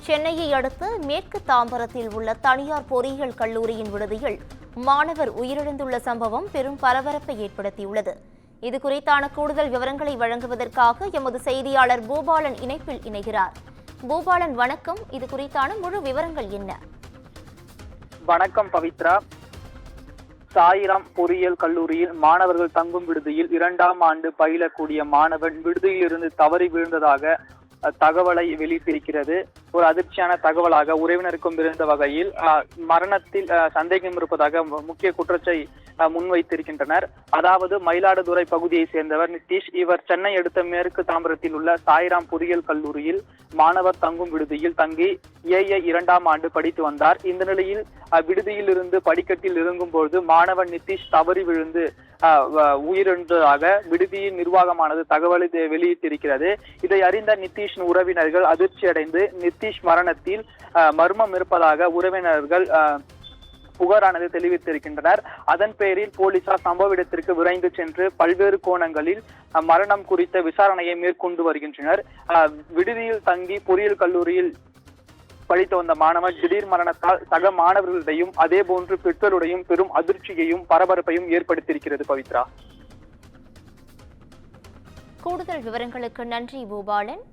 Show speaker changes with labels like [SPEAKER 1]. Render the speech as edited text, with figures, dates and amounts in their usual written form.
[SPEAKER 1] சென்னையை அடுத்த மேற்கு தாம்பரத்தில் உள்ள தனியார் பொறியியல் கல்லூரியின் விடுதியில் மாணவர் உயிரிழந்துள்ள சம்பவம் பெரும் பரபரப்பை ஏற்படுத்தியுள்ளது. இதுகுறித்தான கூடுதல் விவரங்களை வழங்குவதற்காக எமது செய்தியாளர் பூபாலன் இணைப்பில் இணைகிறார். பூபாலன் வணக்கம். இது குறித்தான முழு விவரங்கள் என்ன?
[SPEAKER 2] வணக்கம் பவித்ரா. சாய்ராம் பொறியியல் கல்லூரியில் மாணவர்கள் தங்கும் விடுதியில் 2ஆம் ஆண்டு பயிலக்கூடிய மாணவன் விடுதியில் இருந்து தவறி வீழ்ந்ததாக தகவலை வெளியிட்டிருக்கிறது. ஒரு அதிர்ச்சியான தகவலாக உறவினருக்கும் இருந்த வகையில் மரணத்தில் சந்தேகம் இருப்பதாக முக்கிய குற்றத்தை முன்வைத்திருக்கின்றனர். அதாவது மயிலாடுதுறை பகுதியை சேர்ந்தவர் நிதிஷ். இவர் சென்னை அடுத்த மேற்கு தாம்பரத்தில் உள்ள சாய்ராம் பொறியியல் கல்லூரியில் மாணவர் தங்கும் விடுதியில் தங்கி ஏஏ 2ஆம் ஆண்டு படித்து வந்தார். இந்த நிலையில் விடுதியில் இருந்து படிக்கட்டில் இறங்கும்போது மாணவன் நிதிஷ் தவறி விழுந்து உயிரிழந்ததாக விடுதியின் நிர்வாகமானது தகவலை வெளியிட்டிருக்கிறது. இதை அறிந்த நிதிஷின் உறவினர்கள் அதிர்ச்சி அடைந்து நிதிஷ் மரணத்தில் மர்மம் இருப்பதாக உறவினர்கள் புகாரானது தெரிவித்திருக்கின்றனர். அதன் பேரில் போலீசார் சம்பவ இடத்திற்கு விரைந்து சென்று பல்வேறு கோணங்களில் மரணம் குறித்த விசாரணையை மேற்கொண்டு வருகின்றனர். விடுதியில் தங்கி பொறியியல் கல்லூரியில் படித்து வந்த மாணவன் திடீர் மரணத்தால் சக மாணவர்களிடையும் அதே போன்று பெற்றோருடையும் பெரும் அதிர்ச்சியையும் பரபரப்பையும் ஏற்படுத்தியிருக்கிறது. பவித்ரா,
[SPEAKER 1] கூடுதல் விவரங்களுக்கு நன்றி பூபாலன்.